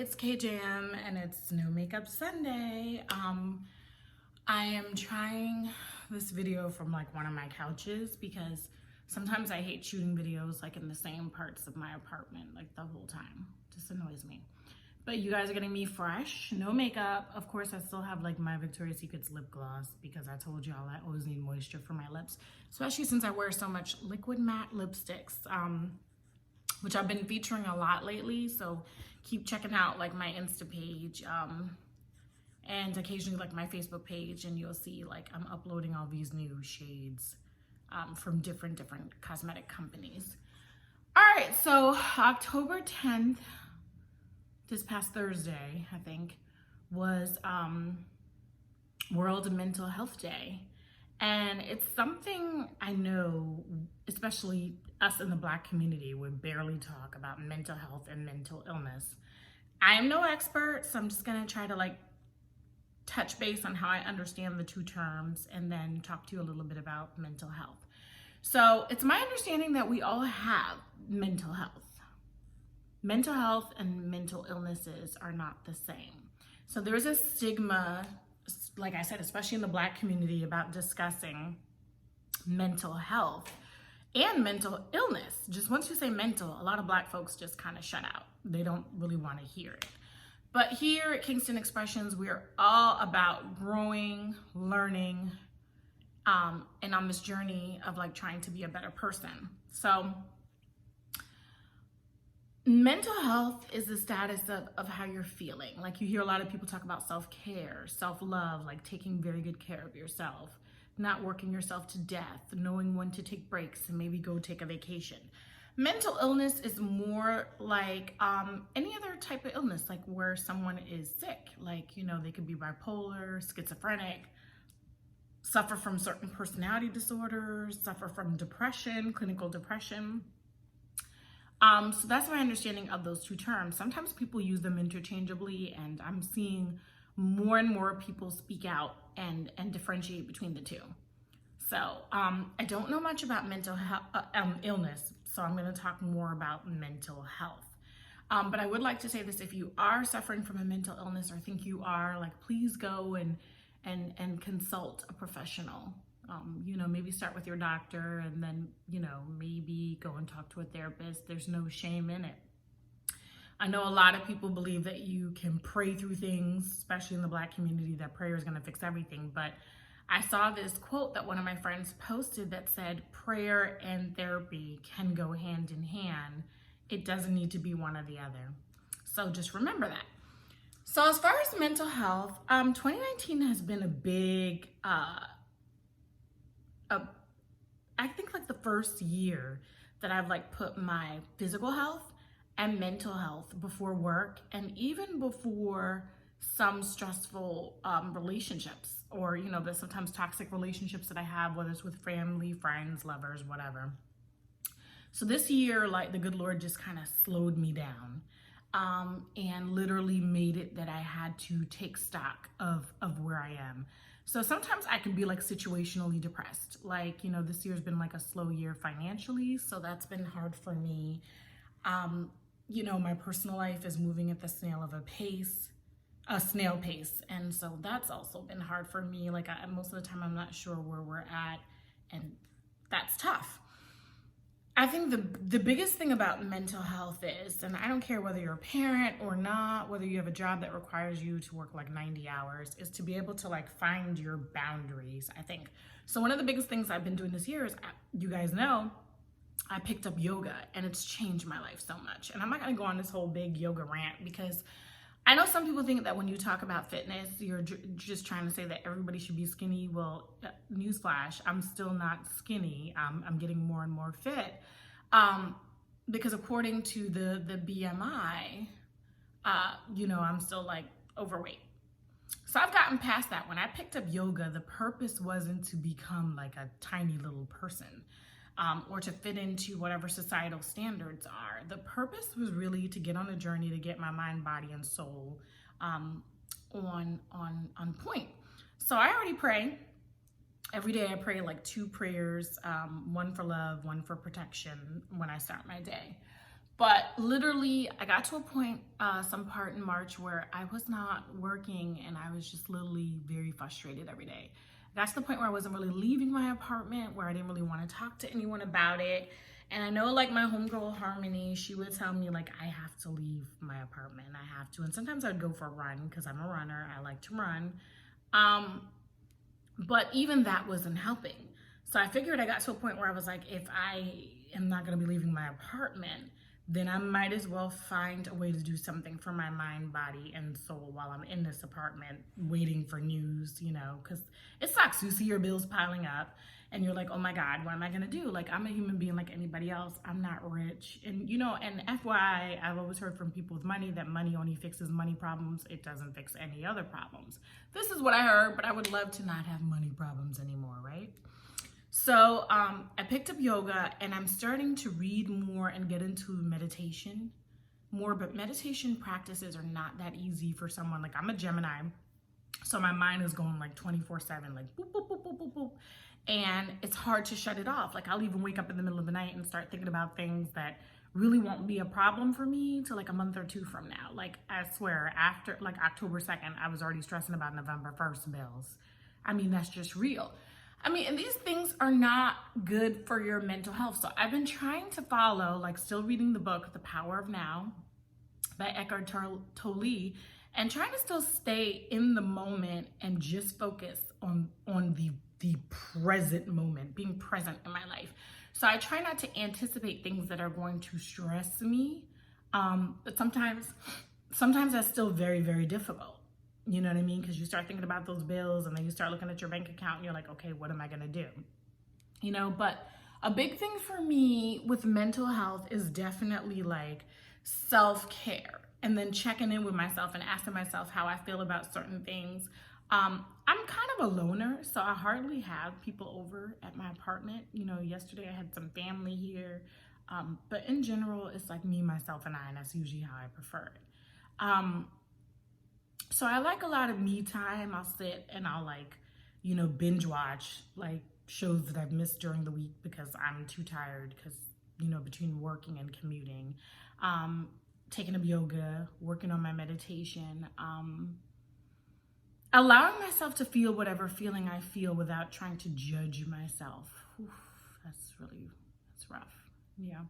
it's KJM and it's No Makeup Sunday. I am trying this video from like one of my couches because sometimes I hate shooting videos like in the same parts of my apartment like the whole time. It just annoys me. But you guys are getting me fresh, no makeup. Of course, I still have like my Victoria's Secrets lip gloss because I told y'all I always need moisture for my lips, especially since I wear so much liquid matte lipsticks, which I've been featuring a lot lately. So keep checking out like my Insta page and occasionally like my Facebook page, and you'll see like I'm uploading all these new shades from different cosmetic companies. All right, so October 10th, this past Thursday, I think, was World Mental Health Day. And it's something I know, especially us in the Black community, we barely talk about mental health and mental illness. I am no expert, so I'm just gonna try to like touch base on how I understand the two terms and then talk to you a little bit about mental health. So it's my understanding that we all have mental health. Mental health and mental illnesses are not the same. So there's a stigma, like I said, especially in the Black community, about discussing mental health and mental illness. Just once you say mental, a lot of Black folks just kind of shut out. They don't really want to hear it. But here at Kingston Expressions, we're all about growing, learning, and on this journey of like trying to be a better person. So mental health is the status of how you're feeling. Like you hear a lot of people talk about self-care, self-love, like taking very good care of yourself, not working yourself to death, knowing when to take breaks and maybe go take a vacation. Mental illness is more like any other type of illness, like where someone is sick. Like, you know, they could be bipolar, schizophrenic, suffer from certain personality disorders, suffer from depression, clinical depression. So that's my understanding of those two terms. Sometimes people use them interchangeably, and I'm seeing more and more people speak out and differentiate between the two. So I don't know much about mental health, illness, so I'm going to talk more about mental health. But I would like to say this: if you are suffering from a mental illness or think you are, like, please go and consult a professional. You know, maybe start with your doctor and then, you know, maybe go and talk to a therapist. There's no shame in it. I know a lot of people believe that you can pray through things, especially in the Black community, that prayer is going to fix everything. But I saw this quote that one of my friends posted that said, prayer and therapy can go hand in hand. It doesn't need to be one or the other. So just remember that. So as far as mental health, 2019 has been a big, I think like the first year that I've like put my physical health and mental health before work, and even before some stressful relationships, or, you know, the sometimes toxic relationships that I have, whether it's with family, friends, lovers, whatever. So this year, like, the good Lord just kind of slowed me down and literally made it that I had to take stock of where I am. So sometimes I can be like situationally depressed. Like, you know, this year's been like a slow year financially, so that's been hard for me. You know, my personal life is moving at the snail pace. And so that's also been hard for me. Like most of the time I'm not sure where we're at, and that's tough. I think the biggest thing about mental health is, and I don't care whether you're a parent or not, whether you have a job that requires you to work like 90 hours, is to be able to like find your boundaries, I think. So one of the biggest things I've been doing this year is, you guys know, I picked up yoga, and it's changed my life so much. And I'm not gonna go on this whole big yoga rant, because I know some people think that when you talk about fitness, you're just trying to say that everybody should be skinny. Well, newsflash, I'm still not skinny. I'm getting more and more fit because according to the BMI, you know, I'm still like overweight. So I've gotten past that. When I picked up yoga, the purpose wasn't to become like a tiny little person or to fit into whatever societal standards are. The purpose was really to get on a journey to get my mind, body, and soul on point. So I already pray. Every day I pray like 2 prayers, one for love, one for protection when I start my day. But literally, I got to a point, some part in March where I was not working and I was just literally very frustrated every day. I got to the point where I wasn't really leaving my apartment, where I didn't really want to talk to anyone about it. And I know like my homegirl Harmony, she would tell me like, I have to leave my apartment. I have to. And sometimes I'd go for a run because I'm a runner. I like to run. But even that wasn't helping. So I figured I got to a point where I was like, if I am not going to be leaving my apartment, then I might as well find a way to do something for my mind, body, and soul while I'm in this apartment waiting for news, you know, because it sucks. You see your bills piling up and you're like, oh my God, what am I gonna do? Like, I'm a human being like anybody else. I'm not rich. And, you know, and FYI, I've always heard from people with money that money only fixes money problems. It doesn't fix any other problems. This is what I heard, but I would love to not have money problems anymore, right? So I picked up yoga and I'm starting to read more and get into meditation more, but meditation practices are not that easy for someone. Like, I'm a Gemini, so my mind is going like 24/7, like boop, boop, boop, boop, boop, boop. And it's hard to shut it off. Like, I'll even wake up in the middle of the night and start thinking about things that really won't be a problem for me till like a month or two from now. Like, I swear, after like October 2nd, I was already stressing about November 1st bills. I mean, that's just real. I mean, and these things are not good for your mental health. So I've been trying to follow, like, still reading the book, The Power of Now by Eckhart Tolle, and trying to still stay in the moment and just focus on the present moment, being present in my life. So I try not to anticipate things that are going to stress me. But sometimes that's still very, very difficult. You know what I mean? Because you start thinking about those bills and then you start looking at your bank account and you're like, okay, what am I going to do? You know, but a big thing for me with mental health is definitely like self-care and then checking in with myself and asking myself how I feel about certain things. I'm kind of a loner, so I hardly have people over at my apartment. You know, yesterday I had some family here. But in general, it's like me, myself, and I, and that's usually how I prefer it. So I like a lot of me time. I'll sit and I'll like, you know, binge watch like shows that I've missed during the week because I'm too tired because, you know, between working and commuting, taking up yoga, working on my meditation, allowing myself to feel whatever feeling I feel without trying to judge myself. Oof, that's rough. Yeah.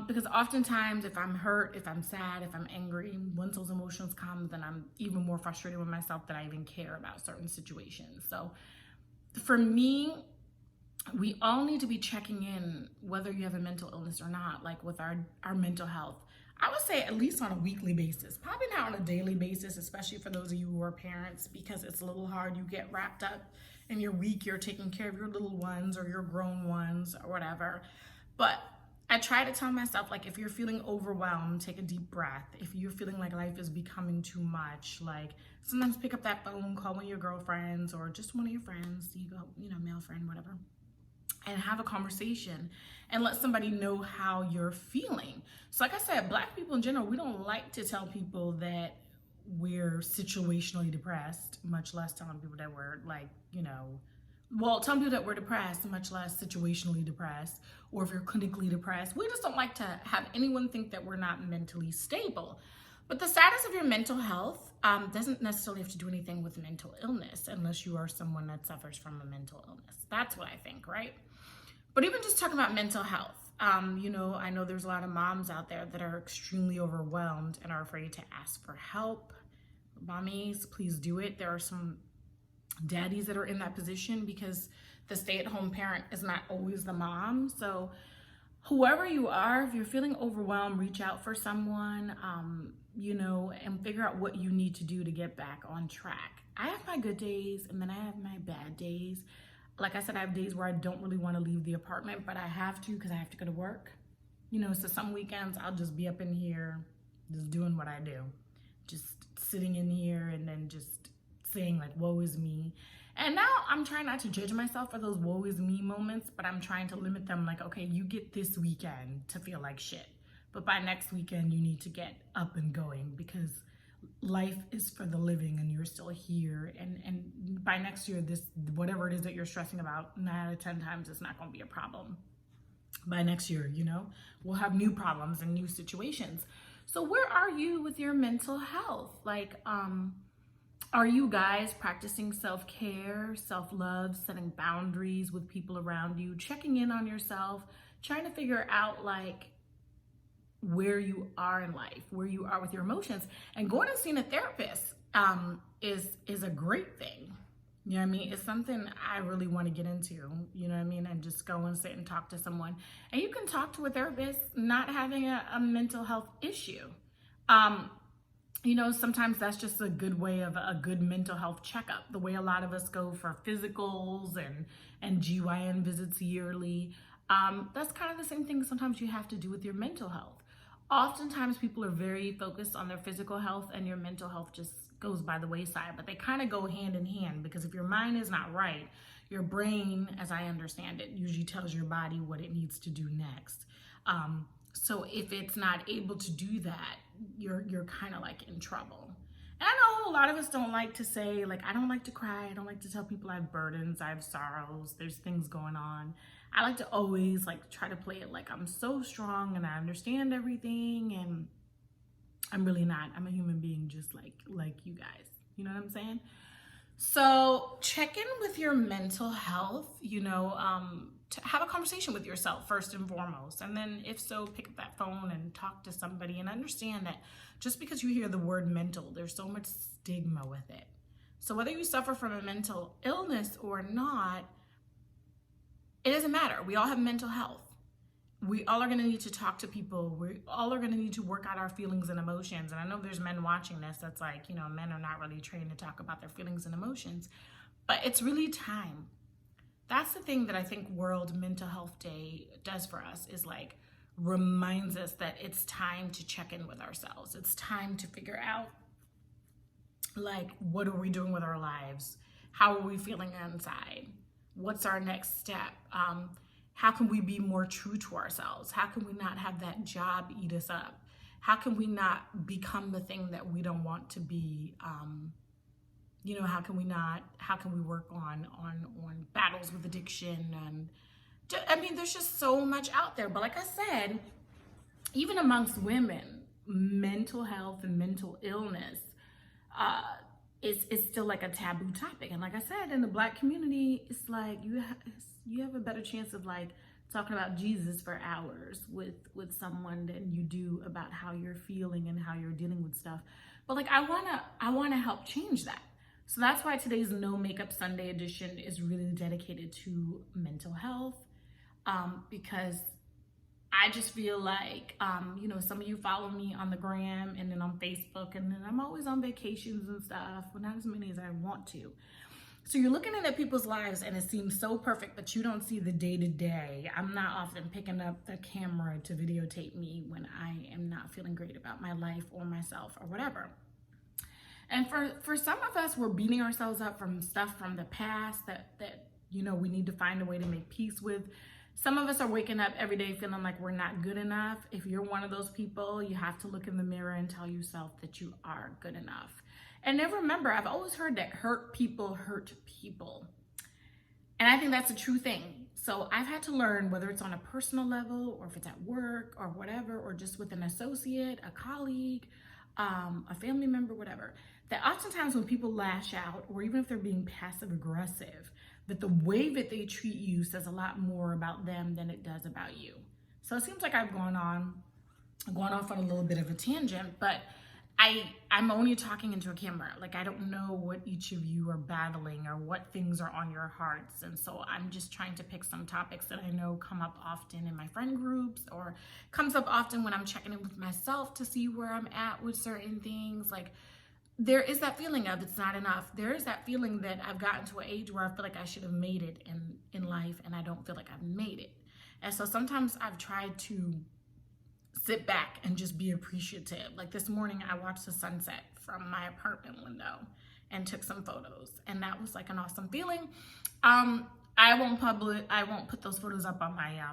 Because oftentimes if I'm hurt, if I'm sad, if I'm angry, once those emotions come, then I'm even more frustrated with myself that I even care about certain situations. So for me, we all need to be checking in, whether you have a mental illness or not, like with our mental health. I would say at least on a weekly basis, probably not on a daily basis, especially for those of you who are parents, because it's a little hard. You get wrapped up in your week, you're taking care of your little ones or your grown ones or whatever. But I try to tell myself, like, if you're feeling overwhelmed, take a deep breath. If you're feeling like life is becoming too much, like, sometimes pick up that phone, call one of your girlfriends or just one of your friends, you go, you know, male friend, whatever, and have a conversation and let somebody know how you're feeling. So like I said, Black people in general, we don't like to tell people that we're situationally depressed, much less telling people that we're like, you know, well, telling people that we're depressed, much less situationally depressed, or if you're clinically depressed. We just don't like to have anyone think that we're not mentally stable. But the status of your mental health doesn't necessarily have to do anything with mental illness unless you are someone that suffers from a mental illness. That's what I think, right? But even just talking about mental health, you know, I know there's a lot of moms out there that are extremely overwhelmed and are afraid to ask for help. Mommies, please do it. There are some daddies that are in that position because the stay-at-home parent is not always the mom. So whoever you are, if you're feeling overwhelmed, reach out for someone, you know, and figure out what you need to do to get back on track. I have my good days and then I have my bad days. Like I said, I have days where I don't really want to leave the apartment, but I have to because I have to go to work. You know, so some weekends I'll just be up in here just doing what I do. Just sitting in here and then just saying like, woe is me. And now I'm trying not to judge myself for those woe is me moments, but I'm trying to limit them. Like, okay, you get this weekend to feel like shit, but by next weekend you need to get up and going because life is for the living and you're still here. And by next year, this, whatever it is that you're stressing about, 9 out of 10 times, it's not going to be a problem. by next year, we'll have new problems and new situations. So where are you with your mental health? Like, are you guys practicing self-care, self-love, setting boundaries with people around you, checking in on yourself, trying to figure out like where you are in life, where you are with your emotions? And going and seeing a therapist is a great thing. You know what I mean? It's something I really want to get into, you know what I mean? And just go and sit and talk to someone. And you can talk to a therapist not having a mental health issue. Sometimes that's just a good way of a good mental health checkup. The way a lot of us go for physicals and GYN visits yearly. That's kind of the same thing sometimes you have to do with your mental health. Oftentimes people are very focused on their physical health and your mental health just goes by the wayside, but they kind of go hand in hand, because if your mind is not right, your brain, as I understand it, usually tells your body what it needs to do next. So if it's not able to do that, you're kind of like in trouble. And I know a lot of us don't like to say, like, I don't like to cry. I don't like to tell people I have burdens, I have sorrows, there's things going on. I like to always like try to play it like I'm so strong and I understand everything, and I'm really not. I'm a human being just like you guys. You know what I'm saying? So check in with your mental health, to have a conversation with yourself first and foremost. And then if so, pick up that phone and talk to somebody, and understand that just because you hear the word mental, there's so much stigma with it. So whether you suffer from a mental illness or not, it doesn't matter. We all have mental health. We all are going to need to talk to people. We all are going to need to work out our feelings and emotions. And I know there's men watching this that's like, men are not really trained to talk about their feelings and emotions, but it's really time. That's the thing that I think World Mental Health Day does for us, is like reminds us that it's time to check in with ourselves. It's time to figure out like, what are we doing with our lives? How are we feeling inside? What's our next step? How can we be more true to ourselves? How can we not have that job eat us up? How can we not become the thing that we don't want to be? How can we work on battles with addiction? And there's just so much out there. But like I said, even amongst women, mental health and mental illness is still like a taboo topic. And like I said, in the Black community, it's like you have a better chance of like talking about Jesus for hours with someone than you do about how you're feeling and how you're dealing with stuff. But like I wanna help change that. So that's why today's No Makeup Sunday edition is really dedicated to mental health, because I just feel like, some of you follow me on the gram and then on Facebook, and then I'm always on vacations and stuff, but not as many as I want to. So you're looking at people's lives and it seems so perfect, but you don't see the day-to-day. I'm not often picking up the camera to videotape me when I am not feeling great about my life or myself or whatever. And for some of us, we're beating ourselves up from stuff from the past that we need to find a way to make peace with. Some of us are waking up every day feeling like we're not good enough. If you're one of those people, you have to look in the mirror and tell yourself that you are good enough. And then remember, I've always heard that hurt people hurt people. And I think that's a true thing. So I've had to learn, whether it's on a personal level or if it's at work or whatever, or just with an associate, a colleague, a family member, whatever, that oftentimes when people lash out, or even if they're being passive aggressive, that the way that they treat you says a lot more about them than it does about you. So it seems like I've gone off on a little bit of a tangent, but I'm only talking into a camera. Like, I don't know what each of you are battling or what things are on your hearts. And so I'm just trying to pick some topics that I know come up often in my friend groups, or comes up often when I'm checking in with myself to see where I'm at with certain things. Like, there is that feeling of it's not enough. There is that feeling that I've gotten to an age where I feel like I should have made it in life, and I don't feel like I've made it. And so sometimes I've tried to sit back and just be appreciative. Like this morning, I watched the sunset from my apartment window and took some photos, and that was like an awesome feeling. I won't put those photos up on my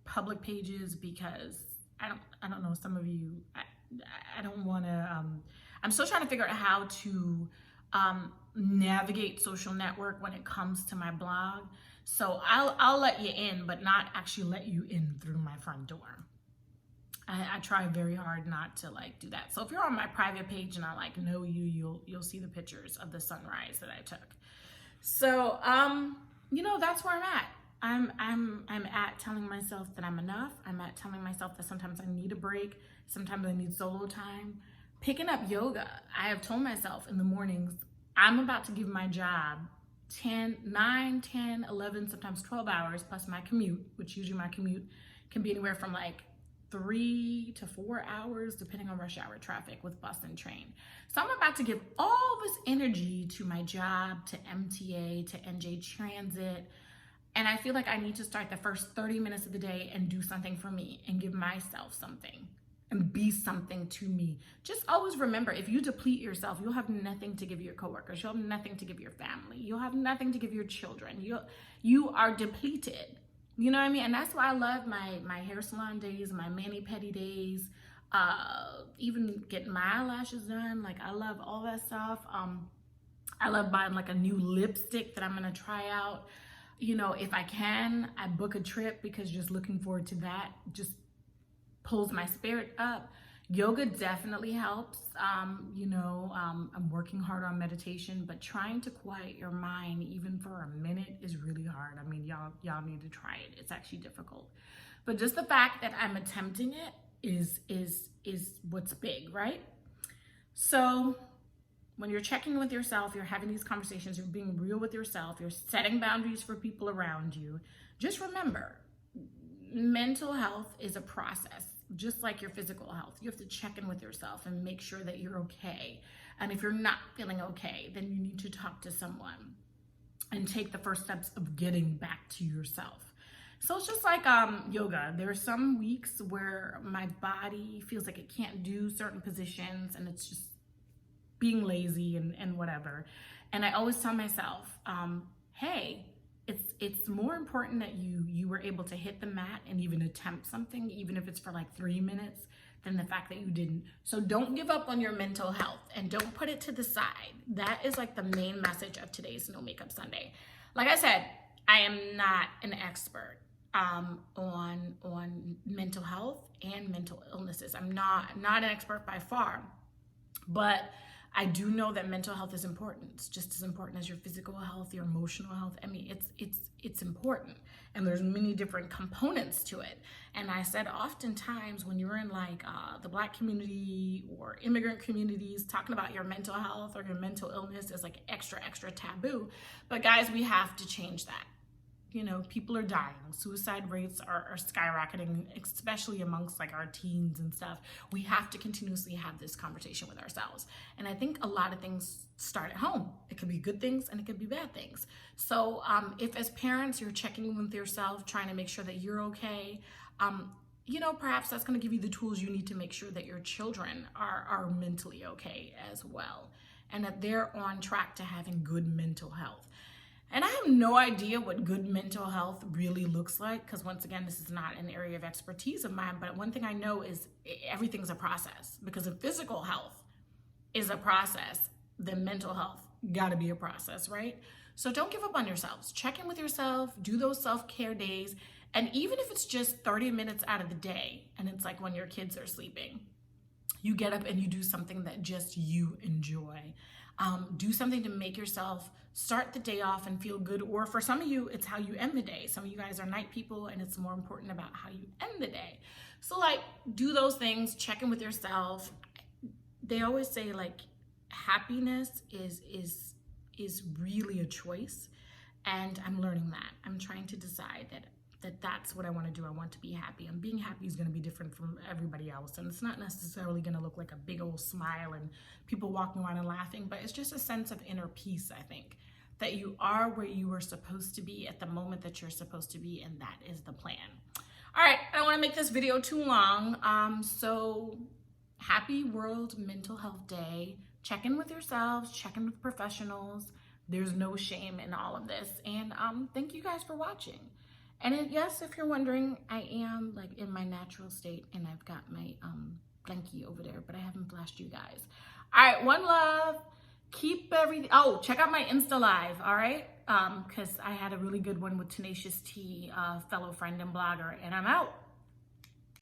public pages, because I don't know, some of you, I don't want to. I'm still trying to figure out how to navigate social network when it comes to my blog. So I'll let you in, but not actually let you in through my front door. I try very hard not to like do that. So if you're on my private page and I like know you, you'll see the pictures of the sunrise that I took. So that's where I'm at. I'm at telling myself that I'm enough. I'm at telling myself that sometimes I need a break. Sometimes I need solo time. Picking up yoga. I have told myself in the mornings, I'm about to give my job 9, 10, 11, sometimes 12 hours plus my commute, which usually my commute can be anywhere from like 3 to 4 hours, depending on rush hour traffic with bus and train. So I'm about to give all this energy to my job, to MTA, to NJ Transit. And I feel like I need to start the first 30 minutes of the day and do something for me and give myself something and be something to me. Just always remember, if you deplete yourself, you'll have nothing to give your coworkers. You'll have nothing to give your family. You'll have nothing to give your children. You are depleted. You know what I mean? And that's why I love my hair salon days, my mani-pedi days, even getting my eyelashes done. Like, I love all that stuff. I love buying like a new lipstick that I'm gonna try out. If I can, I book a trip because just looking forward to that just pulls my spirit up. Yoga definitely helps. I'm working hard on meditation, but trying to quiet your mind even for a minute is really hard. I mean, y'all need to try it. It's actually difficult. But just the fact that I'm attempting it is what's big, right? So when you're checking with yourself, you're having these conversations, you're being real with yourself, you're setting boundaries for people around you, just remember, mental health is a process, just like your physical health. You have to check in with yourself and make sure that you're okay. And if you're not feeling okay, then you need to talk to someone and take the first steps of getting back to yourself. So it's just like yoga. There are some weeks where my body feels like it can't do certain positions and it's just being lazy and whatever. And I always tell myself, hey, it's more important that you were able to hit the mat and even attempt something, even if it's for like 3 minutes, than the fact that you didn't. So don't give up on your mental health and don't put it to the side. That is like the main message of today's No Makeup Sunday. Like I said, I am not an expert on mental health and mental illnesses. I'm not an expert by far, but I do know that mental health is important. It's just as important as your physical health, your emotional health. I mean, it's important. And there's many different components to it. And I said oftentimes when you're in like the Black community or immigrant communities, talking about your mental health or your mental illness is like extra taboo. But guys, we have to change that. People are dying. Suicide rates are skyrocketing, especially amongst like our teens and stuff. We have to continuously have this conversation with ourselves. And I think a lot of things start at home. It could be good things and it could be bad things. So if as parents, you're checking in with yourself, trying to make sure that you're okay, perhaps that's going to give you the tools you need to make sure that your children are mentally okay as well. And that they're on track to having good mental health. And I have no idea what good mental health really looks like, because once again, this is not an area of expertise of mine, but one thing I know is everything's a process. Because if physical health is a process, then mental health gotta be a process, right? So don't give up on yourselves. Check in with yourself, do those self-care days, and even if it's just 30 minutes out of the day, and it's like when your kids are sleeping, you get up and you do something that just you enjoy. Do something to make yourself start the day off and feel good. Or for some of you, it's how you end the day. Some of you guys are night people and it's more important about how you end the day. So like, do those things, check in with yourself. They always say like happiness is really a choice. And I'm learning that. I'm trying to decide that's what I want to do. I want to be happy. And being happy is going to be different from everybody else. And it's not necessarily going to look like a big old smile and people walking around and laughing, but it's just a sense of inner peace, I think, that you are where you were supposed to be at the moment that you're supposed to be. And that is the plan. All right. I don't want to make this video too long. So happy World Mental Health Day. Check in with yourselves, check in with professionals. There's no shame in all of this. And thank you guys for watching. And yes, if you're wondering, I am like in my natural state and I've got my blankie over there, but I haven't flashed you guys. All right, one love. keep everything. Oh, check out my Insta Live, all right? Because I had a really good one with Tenacious T, fellow friend and blogger, and I'm out.